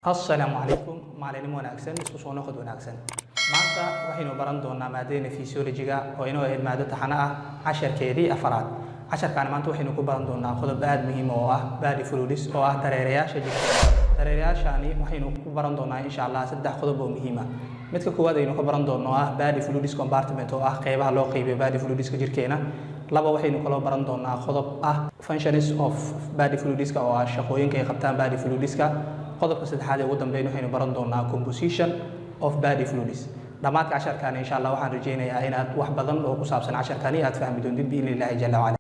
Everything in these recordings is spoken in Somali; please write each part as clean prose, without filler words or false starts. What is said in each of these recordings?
السلام عليكم معلم wanaagsan isku soo noqod wanaagsan maanta waxaynu baran doonaa maadada physiology-ga oo inoo maado taxana ah casharkeedii afaraad casharkan maanta waxaynu ku baran doonaa qodob aad muhiim oo ah body fluids oo ah dareerayaasha jirka dareerayaashani waxaynu ku baran doonaa insha Allah saddex qodob oo muhiim ah midka koowaad aynu ku baran doonaa ah body fluids compartment oo ah qaybaha loo qaybiyo body fluids jirkeena laba waxaynu kala baran doonaa qodob ah functions of body fluids oo ah shaqooyinka ay qabtaan body fluids qodobka saddexaad ee ugu dambeeyay waxaynu baran doonaa composition of body fluids dhamaadka casharkan insha Allah waxaan rajeynayaa inaad wax badan oo ku saabsan casharkani aad fahmi doonto biilaahi jalla wa ala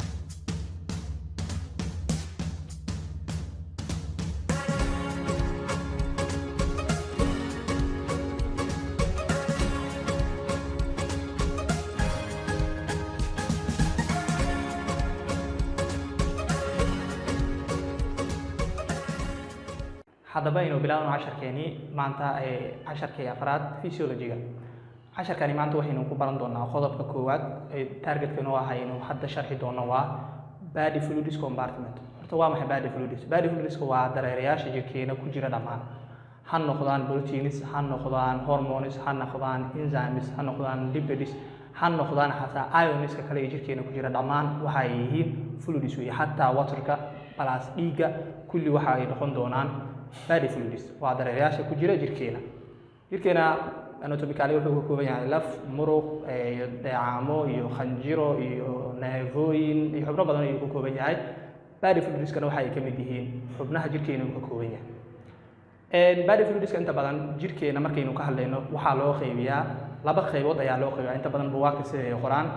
haddaba inuu bilaabno casharkeeni maanta casharkii afraad physiology-ga casharkani maanta waxaynu ku baran doonaa qodobka koowaad targetkana waa inuu hadda sharxi doono waa body fluids compartment horta waa maxay body fluids waa dareerayaasha jirkeena ku jira dhammaan ha noqdaan proteins ha noqdaan hormones ha noqdaan enzymes ha noqdaan lipids ha noqdaan xataa ionska kale ee jirkeena ku jira dhammaan waxa ay yihiin fluids iyo xataa waterka plus dhiigga kulli waxa ay noqon doonaan body fluids waa dareerayaasha ku jira jirkeena anatomically wuxuu ka kooban yahay laf muruq dheecaamo iyo khanjiro iyo neervooyin iyo xubno badan ayuu ka kooban yahay body fluids kana waxa ay ka mid yihiin xubnaha jirkeena uu ka kooban yahay body fluids inta badan jirkeena markaynu ka hadlayno waxa loo qaybiyaa laba qaybood ayaa loo qaybiyaa inta badan buugaagta sida ay qoraan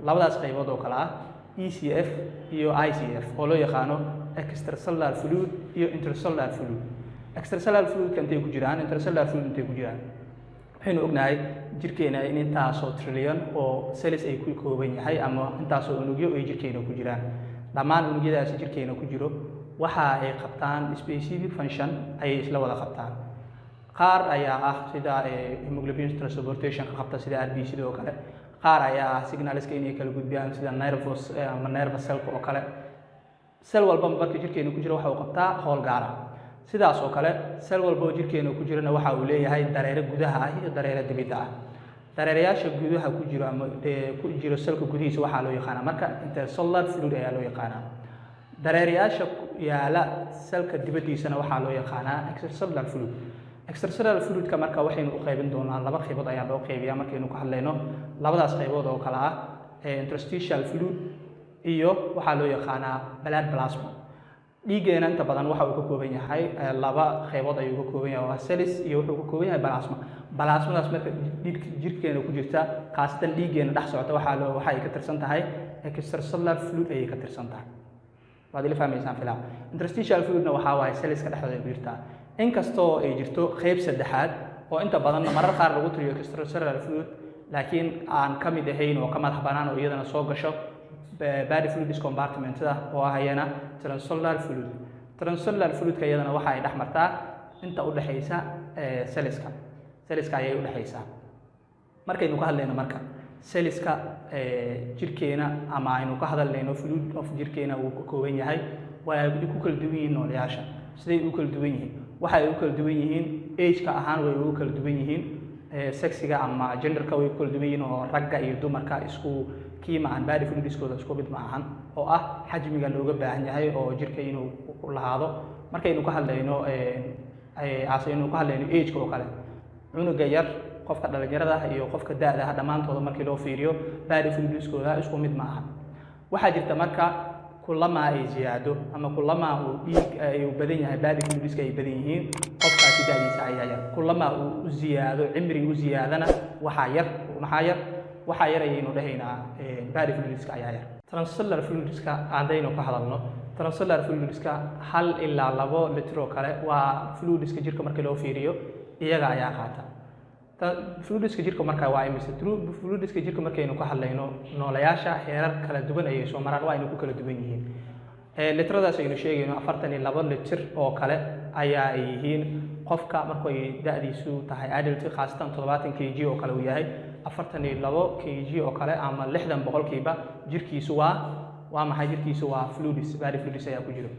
labadaas qaybood oo kala ah ECF iyo ICF oo loo yaqaano extracellular fluid iyo intercellular fluid extracellular fluid kan intee ku jiraan intercellular fluid intee ku jiraan waxaynu ognahay jirkeena in intaasoo trillion oo cells ay ku kooban yahay ama intaasoo unugyo ay jirkeena ku jiraan dhammaan unugyadaas jirkeena ku jiro waxa ay qabtaan specific function ay isla wada qabtaan qaar ayaa ah sida hemoglobin transportation ka qabta sida RBC oo kale qaar ayaa ah signalska inay kala gudbiyaan sida nervous cell oo kale cell walba marka jirkeena ku jiro waxa uu qabtaa howl gaar ah sidaas oo kale cell walba oo jirkeena ku jirana waxa uu leeyahay dareere gudaha ah iyo dareere dibadda ah dareerayaasha gudaha ku jiro ama ku jiro cellka gudihiisa waxa loo yaqaan marka intercellular fluid ayaa loo yaqaan dareerayaasha yaala cellka dibaddiisana waxa loo yaqaan extracellular fluid extracellular fluidka marka waxaynu u qaybin doonaa laba qaybood ayaa loo qaybiyaa markaynu ka hadlayno labadaas qaybood oo kala ah interstitial fluid iyo waxa loo yaqaanaa blood plasma dhiigeena inta badan waxa uu ka kooban yahay laba qaybood ayuu ka kooban yahay waa cells iyo wuxuu ka kooban yahay plasmadaas marka jirkeena ku jirta qaasatan dhiigeena dhex socota waxa ay ka tirsan tahay extracellular fluid ay ka tirsan tahay waad ila fahmaysaan filaa interstitial fluidna waxa waaye cellska dhexdooda ku jirta inkastoo ay jirto qayb saddexaad oo inta badan marar qaar lagu tiriyo extracellular fluid laakiin aan ka mid ahayn oo ka madax bannaan oo iyadana soo gasho body fluids compartment oo ah ayana transcellular fluidka iyadana waxa ay dhaxmartaa inta u dhaxaysa cellska ayay u dhaxaysaa markaynu ka hadlayno marka cellska jirkeena ama aynu ka hadlayno fluid of jirkeena uu ka kooban yahay waa ay ku kala duwan yihiin nooleyaasha siday u kala duwan yihiin waxa ay u kala duwan yihiin age-ka ahaan way u kala duwan yihiin sexiga ama genderka way kala duwan yihiin oo ragga iyo dumarka isku kiima aan body fluidskooda isku mid ma ahan oo ah xajmiga looga baahan yahay oo jirka inuu lahaado markaynu ka hadlayno age-ka oo kale cunuga yar qofka dhalinyarada iyo qofka da'da ah dhammaantooda markii loo fiiriyo body fluidskooda isku mid ma ahan waxaa jirta marka kulama ay ziyaado ama kulama uu dhiig ay badan yahay body fluidska ay badan yihiin qofkaasi da'diisa ayaa yar kulama uu ziyaado cimri uu ziyaadana waxa yar ayaynu dhahaynaa body fluidska ayaa yar transcellular fluidska aadaynu ka hadalno transcellular fluidska 1 ilaa 2 litro kale waa fluidska jirka markii loo fiiriyo iyaga ayaa qaata fluidska jirka marka waa imise fluidska jirka markaynu ka hadlayno nooleyaasha heerar kala duwan ayay soo maraan waa inay ku kala duwan yihiin litradaas aynu sheegayno 42 litir oo kale ayaa ay yihiin qofka markuu da'diisu tahay adult khaasatan 70 kg oo kale uu yahay 42 kg oo kale ama 60% jirkiisu waa maxay jirkiisu waa fluids body fluids ayaa ku jiro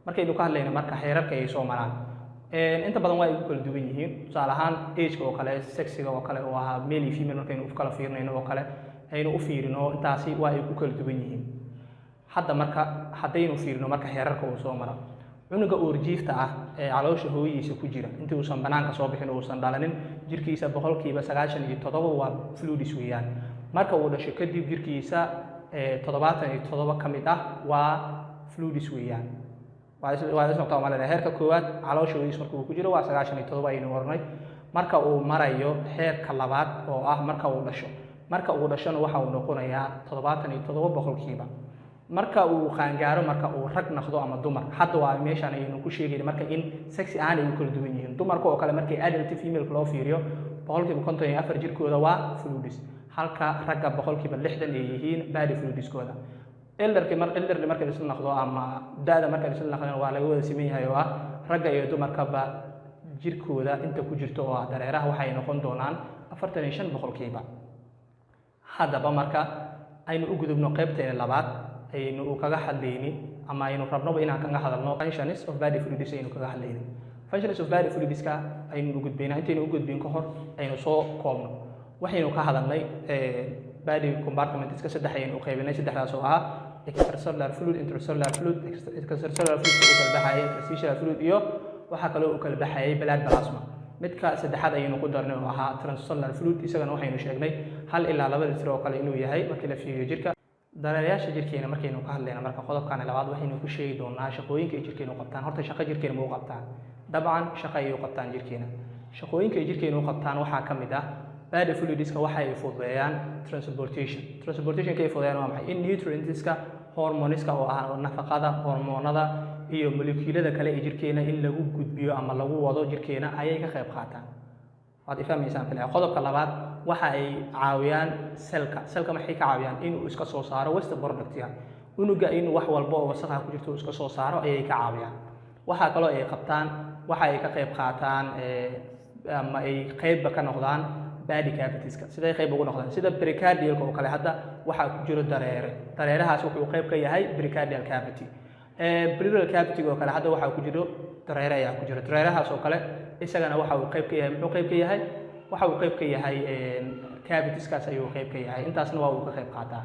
markaynu ka hadlayno marka heerarka ay soo maraan inta badan waa ay ku kala duwan yihiin tusaale ahaan age oo kale sexiga oo kale oo ahaa male iyo female markaynu u kala fiirinayno oo kale aynu u fiirino intaasi waa ay ku kala duwan yihiin hadda marka haddaynu fiirino marka heerarka uu soo mara cunuga uurjiifta ah ee caloosha hooyadiisa ku jira intii uusan banaanka soo bixin uusan dhalanin jirkiisa boqolkiiba 97 waa fluids weeyaan marka uu dhasho kadib jirkiisa 77 ka mid ah waa fluids weeyaan waa isla taamaale heerka koowaad caloosha hooyadiisa marka uu ku jiro waa 97 aynu warnay marka uu marayo heerka labaad oo ah marka uu dhashona waxa uu noqonayaa 77% marka uu qaangaaro marka uu rag noqdo ama dumar hadda waa meeshan aynu ku sheegay marka in sex aan ay kala duwan yihiin dumarka oo kale markay adult female loo fiiriyo 54% jirkooda waa fluids halka ragga 60% ay yihiin body fluids kooda elderki marka isla noqdo ama daada marka isla noqdo waa laga wada siman yahay oo ah ragga iyo dumarka ba jirkooda inta ku jirto oo dareeraha waxay noqon doonaan 45% haddaba marka aynu u gudubno qaybta labaad aynu kaga hadlayni ama aynu rabno inaan kaga hadalno functions of body fluids aynu kaga hadlayni functions of body fluids ka aynu u gudbinaa intaynu u gudbin ka hor aynu soo koobno waxaynu ka hadalnay body compartments ka saddex aynu u qaybinay saddexdaas oo ah extracellular fluid intracellular fluid extracellular fluid oo kala baxaya interstitial fluid iyo waxa kale oo kala baxaya blood plasma midka saddexaad aynu ku darnay oo ahaa transcellular fluid isagana waxaynu sheegnay 1 ilaa 2 litir oo kale inuu yahay marka la fiiriyo jirka dareerayaasha jirkeena markaynu ka hadlayna marka qodobkan labaad waxaynu ku sheegi doonaa shaqooyinka ay jirkeena u qabtaan horta shaqo jirkeena ma u qabtaan dabcan shaqo ay u qabtaan jirkeena shaqooyinka ay jirkeena u qabtaan waxaa ka mid ah body fluidska waxa ay fududeeyaan transportation ka ay fududeeyaan waa maxay in nutrientska hormoneska oo ah nafaqada hormoonada iyo molecuulada kale ee jirkeena in lagu gudbiyo ama lagu wado jirkeena ayay ka qayb qaataan waad ifahmaysaan filayaa qodobka labaad waxa ay caawiyaan selka maxay ka caawiyaan inuu iska soo saaro waste productiga unuga inuu wax walba oo wasakh ku jirto iska soo saaro ayay ka caawiyaan waxa kale oo ay qabtaan waxa ay ka qayb qaataan ama ay qayb ka noqdaan body cavities-ka sida qayb ugu noqdaan sida pericardial oo kale hadda waxa ku jiro dareerahaas wuxuu qayb ka yahay pericardial cavity pleural cavity oo kale hadda waxa ku jiro dareere ayaa ku jiro dareerahaas oo kale isagana waxa uu qayb ka yahay muxuu qayb ka yahay waxa uu qayb ka yahay cavitieskaas ayuu qayb ka yahay intaasna waa uu ka qayb qaataa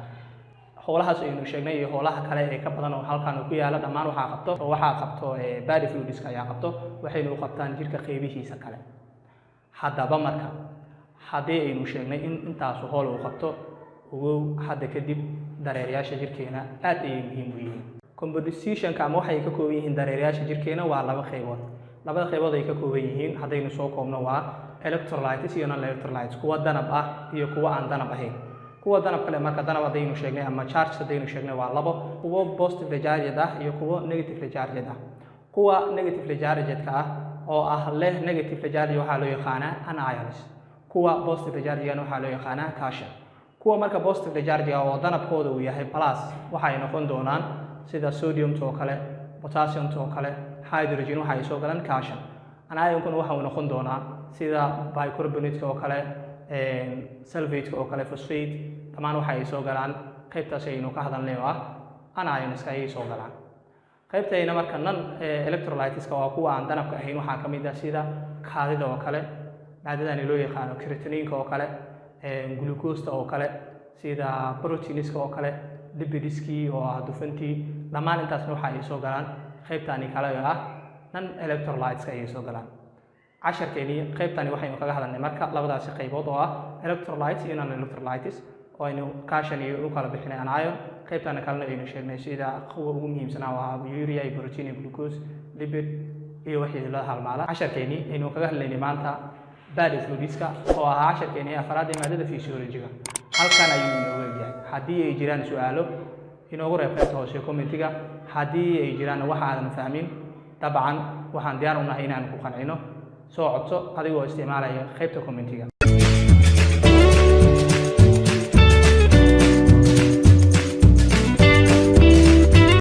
howlahaas aynu sheegnay iyo howlaha kale ee ka badan oo halkan ku yaala dhammaan waxa qabto body fluidska ayaa qabto waxayna u qabtaan jirka qaybihiisa kale haddaba marka haddii aynu sheegnay in intaas howl uu qabto ogow hadda kadib dareerayaasha jirkeena aad ayay muhiim u yihiin composition-ka ama waxay ka kooban yihiin dareerayaasha jirkeena waa laba qaybood labada qaybood ay ka kooban yihiin haddaynu soo koobno waa electrolytes iyo non-electrolytes kuwa danab ah iyo kuwa aan danab ahayn kuwa danab kale marka danab haddaynu sheegnay ama charge haddaynu sheegnay waa labo kuwa positive charged ah iyo kuwa negative charged ah kuwa negative charged ah oo ah leh negative charge waxaa loo yaqaanaa anions kuwa positive charge waxaa loo yaqaanaa cation kuwa marka positive charge oo danabkooda uu yahay plus waxay noqon doonaan sida sodium oo kale potassium oo kale hydrogen waxa ay soo galaan cation anion-kuna waxa uu noqon doonaa sida bicarbonate oo kale sulfate oo kale phosphate tamaan waxa ay soo galaan qaybtaas aynu ka hadalnay oo ah anions ay soo galaan qaybtayna marka non electrolytes waa kuwa aan danabka ahayn waxa kamid ah sida kaadida oo kale maadadani loo yaqaano creatinine oo kale glucose oo kale sida proteinska oo kale lipidski oo ah dufantii dhamaan intaasna waxa ay soo galaan qaybtani kale oo ah non electrolytes ay soo galaan casharkeeni qaybtani waxaynu kaga hadalnay marka labadaas qaybood oo ah electrolytes iyo non electrolytes oo aynu cation iyo u kala bixinay anion qaybtana kalena aynu sheegnay sida kuwa ugu muhiimsan waa urea iyo protein iyo glucose lipid iyo wixii la halmaala casharkeeni aynu kaga hadlaynay maanta body fluidska oo ah casharkeeni afraad ee maadada physiology-ga halkan ayuu inooga yahay haddii ay jiraan su'aalo inoogu reeb qaybta hoose commentiga haddii ay jiraan wax aadan fahmin dabcan waxaan diyaar u nahay inaan ku qancino soo codso adigoo isticmaalaya qaybta commentiga